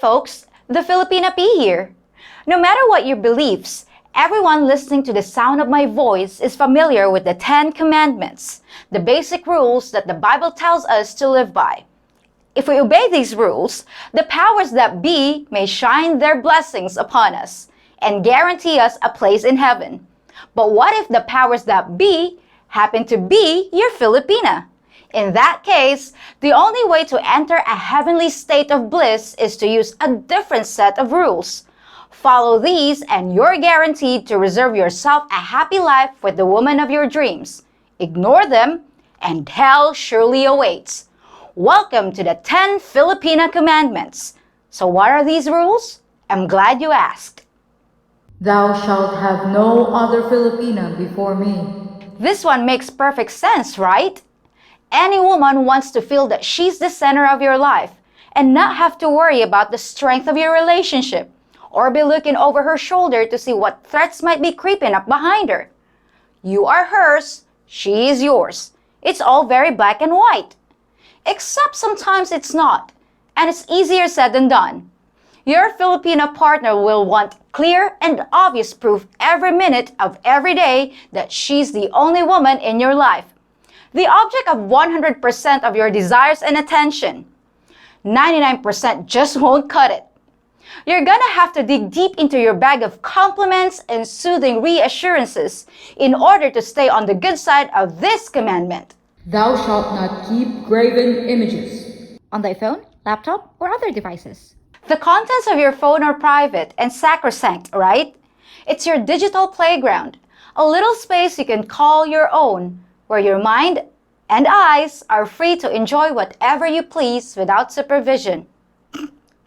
folks, the Filipina P here. No matter what your beliefs, everyone listening to the sound of my voice is familiar with the 10 Commandments, the basic rules that the Bible tells us to live by. If we obey these rules, the powers that be may shine their blessings upon us and guarantee us a place in heaven. But what if the powers that be happen to be your Filipina? In that case, the only way to enter a heavenly state of bliss is to use a different set of rules. Follow these and you're guaranteed to reserve yourself a happy life with the woman of your dreams. Ignore them, and hell surely awaits. Welcome to the 10 Filipina Commandments. So what are these rules? I'm glad you asked. Thou shalt have no other Filipina before me. This one makes perfect sense, right? Any woman wants to feel that she's the center of your life and not have to worry about the strength of your relationship or be looking over her shoulder to see what threats might be creeping up behind her. You are hers, she is yours. It's all very black and white. Except sometimes it's not, and it's easier said than done. Your Filipina partner will want clear and obvious proof every minute of every day that she's the only woman in your life. The object of 100% of your desires and attention. 99% just won't cut it. You're gonna have to dig deep into your bag of compliments and soothing reassurances in order to stay on the good side of this commandment. Thou shalt not keep graven images. On thy phone, laptop, or other devices. The contents of your phone are private and sacrosanct, right? It's your digital playground, a little space you can call your own, where your mind and eyes are free to enjoy whatever you please without supervision.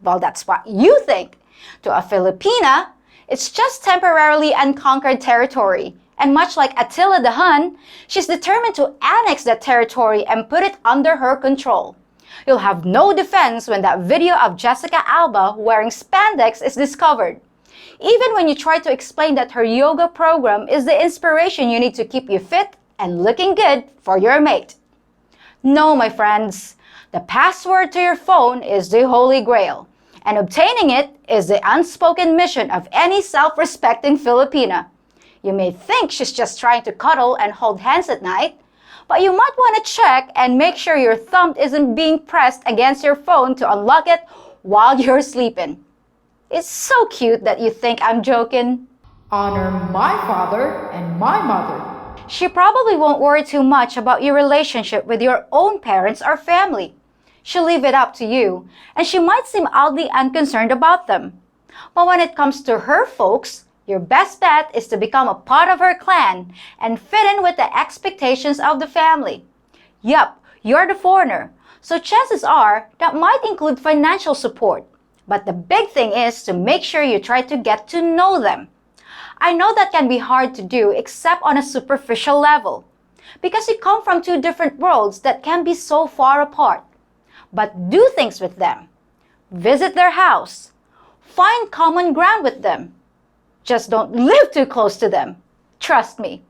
Well, that's what you think. To a Filipina, it's just temporarily unconquered territory. And much like Attila the Hun, she's determined to annex that territory and put it under her control. You'll have no defense when that video of Jessica Alba wearing spandex is discovered. Even when you try to explain that her yoga program is the inspiration you need to keep you fit and looking good for your mate. No, my friends. The password to your phone is the Holy Grail, and obtaining it is the unspoken mission of any self-respecting Filipina. You may think she's just trying to cuddle and hold hands at night, but you might want to check and make sure your thumb isn't being pressed against your phone to unlock it while you're sleeping. It's so cute that you think I'm joking. Honor my father and my mother. She probably won't worry too much about your relationship with your own parents or family. She'll leave it up to you, and she might seem oddly unconcerned about them. But when it comes to her folks, your best bet is to become a part of her clan and fit in with the expectations of the family. Yup, you're the foreigner, so chances are that might include financial support. But the big thing is to make sure you try to get to know them. I know that can be hard to do except on a superficial level, because you come from two different worlds that can be so far apart. But do things with them. Visit their house. Find common ground with them. Just don't live too close to them. Trust me.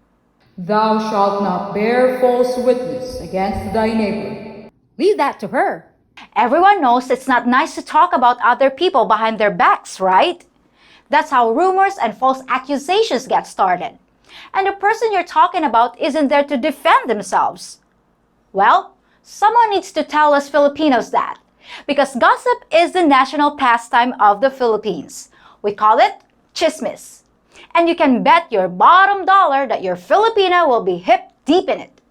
Thou shalt not bear false witness against thy neighbor. Leave that to her. Everyone knows it's not nice to talk about other people behind their backs, right? That's how rumors and false accusations get started. And the person you're talking about isn't there to defend themselves. Well, someone needs to tell us Filipinos that, because gossip is the national pastime of the Philippines. We call it chismis. And you can bet your bottom dollar that your Filipina will be hip deep in it.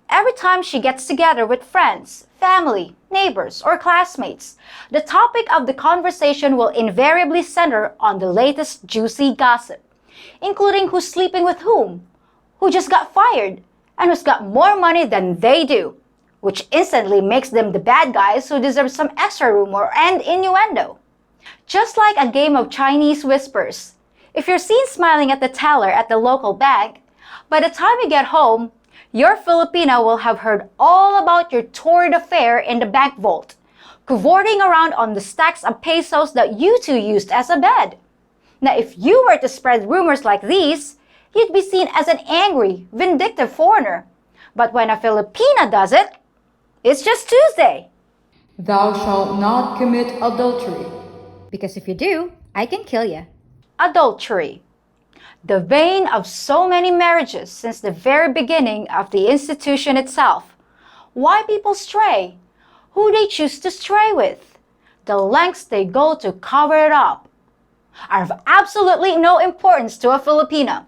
Every time she gets together with friends, family, neighbors, or classmates, the topic of the conversation will invariably center on the latest juicy gossip, including who's sleeping with whom, who just got fired, and who's got more money than they do, which instantly makes them the bad guys who deserve some extra rumor and innuendo. Just like a game of Chinese whispers, if you're seen smiling at the teller at the local bank, by the time you get home, your Filipina will have heard all about your torrid affair in the bank vault, cavorting around on the stacks of pesos that you two used as a bed. Now, if you were to spread rumors like these, you'd be seen as an angry, vindictive foreigner. But when a Filipina does it, it's just Tuesday. Thou shalt not commit adultery. Because if you do, I can kill you. Adultery. The bane of so many marriages since the very beginning of the institution itself. Why people stray? Who they choose to stray with? The lengths they go to cover it up are of absolutely no importance to a Filipina.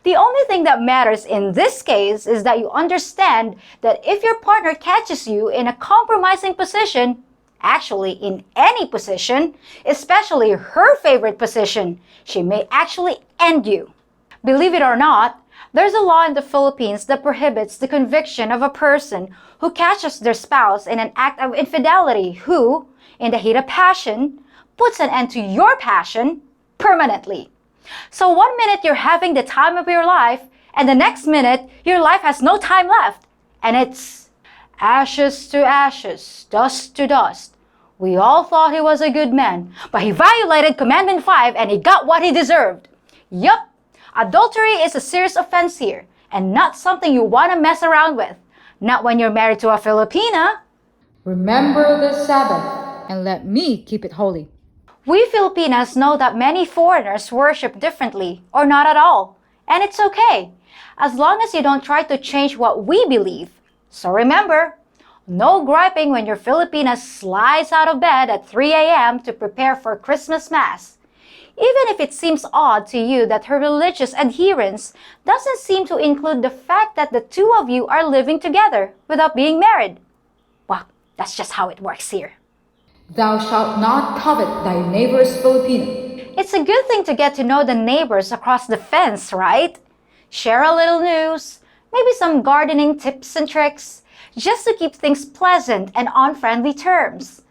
The only thing that matters in this case is that you understand that if your partner catches you in a compromising position, actually in any position, especially her favorite position, she may actually end you. Believe it or not, there's a law in the Philippines that prohibits the conviction of a person who catches their spouse in an act of infidelity who, in the heat of passion, puts an end to your passion permanently. So 1 minute you're having the time of your life, and the next minute your life has no time left. And it's ashes to ashes, dust to dust. We all thought he was a good man, but he violated Commandment 5 and he got what he deserved. Yup, adultery is a serious offense here, and not something you want to mess around with. Not when you're married to a Filipina. Remember the Sabbath. And let me keep it holy. We Filipinas know that many foreigners worship differently or not at all, and it's okay, as long as you don't try to change what we believe. So remember, no griping when your Filipina slides out of bed at 3 a.m. to prepare for Christmas Mass. Even if it seems odd to you that her religious adherence doesn't seem to include the fact that the two of you are living together without being married. Well, that's just how it works here. Thou shalt not covet thy neighbor's Filipina. It's a good thing to get to know the neighbors across the fence, right? Share a little news, maybe some gardening tips and tricks, just to keep things pleasant and on friendly terms.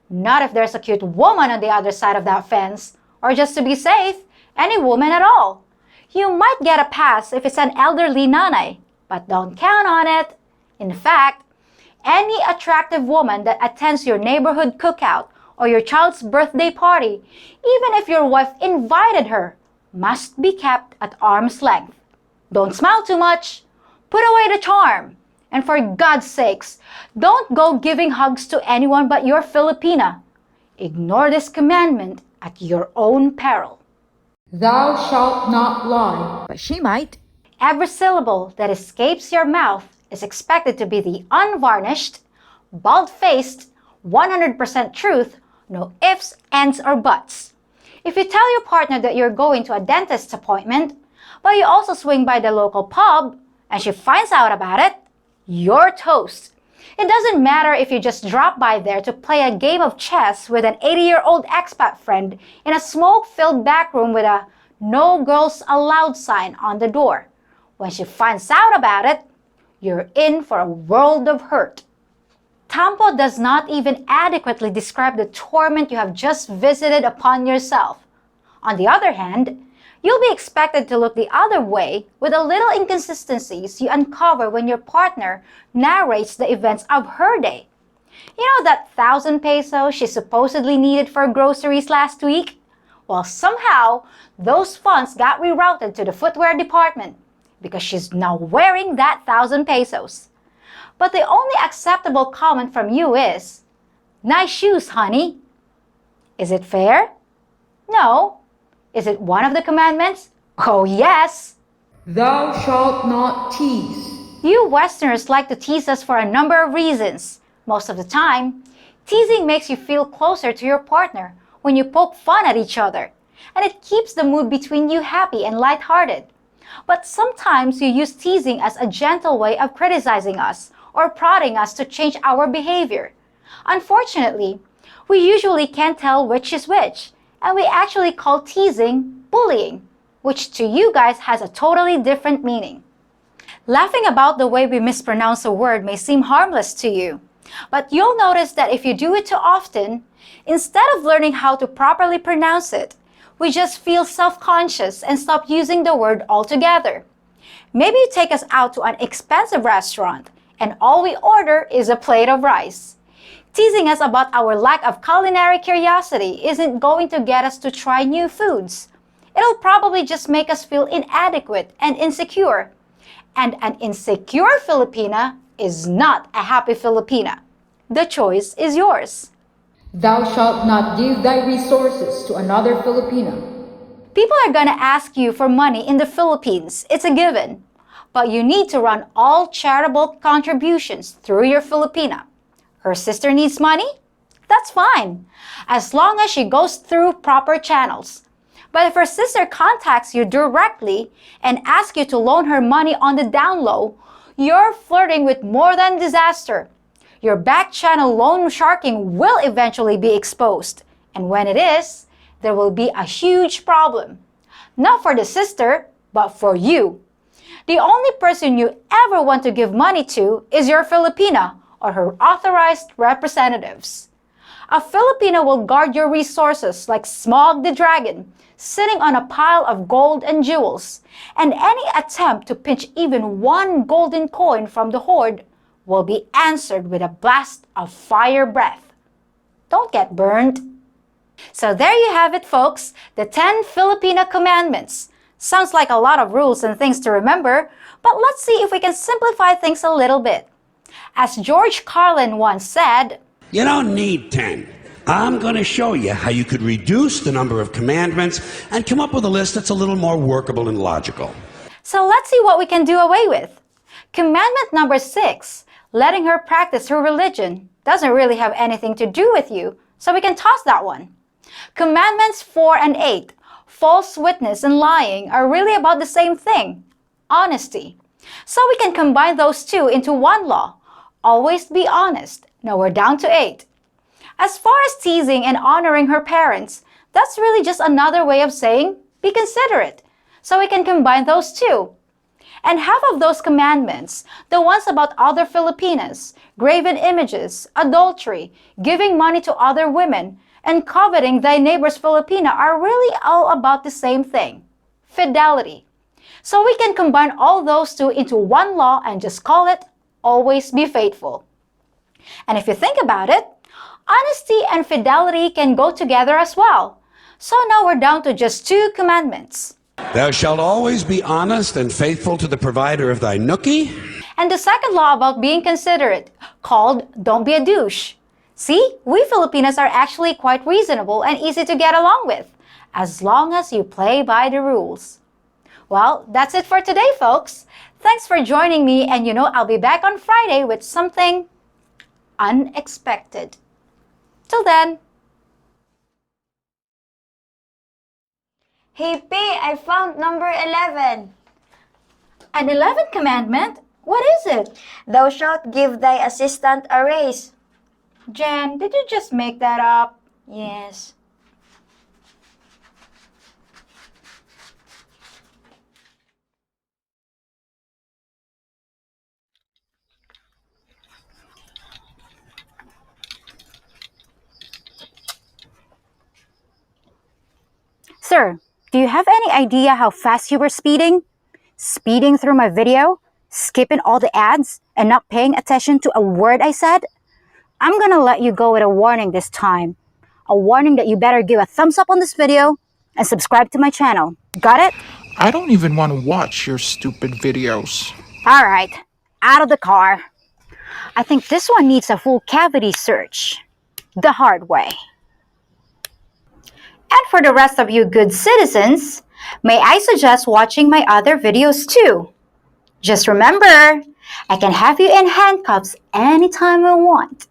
Not if there's a cute woman on the other side of that fence, or just to be safe, any woman at all. You might get a pass if it's an elderly nanay, but don't count on it. In fact, any attractive woman that attends your neighborhood cookout or your child's birthday party, even if your wife invited her, must be kept at arm's length. Don't smile too much. Put away the charm. And for God's sakes, don't go giving hugs to anyone but your Filipina. Ignore this commandment at your own peril. Thou shalt not lie. But she might. Every syllable that escapes your mouth is expected to be the unvarnished, bald-faced, 100% truth, no ifs, ands, or buts. If you tell your partner that you're going to a dentist's appointment, but you also swing by the local pub, and she finds out about it, you're toast. It doesn't matter if you just drop by there to play a game of chess with an 80-year-old expat friend in a smoke-filled back room with a "No Girls Allowed" sign on the door. When she finds out about it, you're in for a world of hurt. Tampo does not even adequately describe the torment you have just visited upon yourself. On the other hand, you'll be expected to look the other way with the little inconsistencies you uncover when your partner narrates the events of her day. You know that 1,000 pesos she supposedly needed for groceries last week? Well, somehow, those funds got rerouted to the footwear department because she's now wearing that 1,000 pesos. But the only acceptable comment from you is, "Nice shoes, honey." Is it fair? No. Is it one of the commandments? Oh, yes. Thou shalt not tease. You Westerners like to tease us for a number of reasons. Most of the time, teasing makes you feel closer to your partner when you poke fun at each other, and it keeps the mood between you happy and lighthearted. But sometimes you use teasing as a gentle way of criticizing us or prodding us to change our behavior. Unfortunately, we usually can't tell which is which, and we actually call teasing bullying, which to you guys has a totally different meaning. Laughing about the way we mispronounce a word may seem harmless to you, but you'll notice that if you do it too often, instead of learning how to properly pronounce it, we just feel self-conscious and stop using the word altogether. Maybe you take us out to an expensive restaurant and all we order is a plate of rice. Teasing us about our lack of culinary curiosity isn't going to get us to try new foods. It'll probably just make us feel inadequate and insecure. And an insecure Filipina is not a happy Filipina. The choice is yours. Thou shalt not give thy resources to another Filipina. People are gonna ask you for money in the Philippines. It's a given. But you need to run all charitable contributions through your Filipina. Her sister needs money? That's fine, as long as she goes through proper channels. But if her sister contacts you directly and asks you to loan her money on the down low, you're flirting with more than disaster. Your back channel loan sharking will eventually be exposed. And when it is, there will be a huge problem. Not for the sister, but for you. The only person you ever want to give money to is your Filipina or her authorized representatives. A Filipina will guard your resources like Smog the Dragon, sitting on a pile of gold and jewels, and any attempt to pinch even one golden coin from the hoard will be answered with a blast of fire breath. Don't get burned. So there you have it, folks, the 10 Filipina commandments. Sounds like a lot of rules and things to remember, but let's see if we can simplify things a little bit. As George Carlin once said, "You don't need 10. I'm going to show you how you could reduce the number of commandments and come up with a list that's a little more workable and logical." So let's see what we can do away with. Commandment number 6, letting her practice her religion, doesn't really have anything to do with you, so we can toss that one. Commandments 4 and 8, false witness and lying, are really about the same thing, honesty. So we can combine those two into one law. Always be honest. Now we're down to 8. As far as teasing and honoring her parents, that's really just another way of saying be considerate. So we can combine those two. And half of those commandments, the ones about other Filipinas, graven images, adultery, giving money to other women, and coveting thy neighbor's Filipina, are really all about the same thing, fidelity. So we can combine all those two into one law and just call it always be faithful. And if you think about it, honesty and fidelity can go together as well. So now we're down to just 2 commandments. "Thou shalt always be honest and faithful to the provider of thy nookie." And the second law about being considerate, called don't be a douche. See, we Filipinas are actually quite reasonable and easy to get along with, as long as you play by the rules. Well, that's it for today, folks. Thanks for joining me, and I'll be back on Friday with something unexpected. Till then. Hey P, I found number 11. An 11th commandment? What is it? Thou shalt give thy assistant a raise. Jen, did you just make that up? Yes. Sir, do you have any idea how fast you were speeding? Speeding through my video, skipping all the ads, and not paying attention to a word I said? I'm gonna let you go with a warning this time. A warning that you better give a thumbs up on this video and subscribe to my channel. Got it? I don't even want to watch your stupid videos. Alright, out of the car. I think this one needs a full cavity search. The hard way. And for the rest of you good citizens, may I suggest watching my other videos too. Just remember, I can have you in handcuffs anytime I want.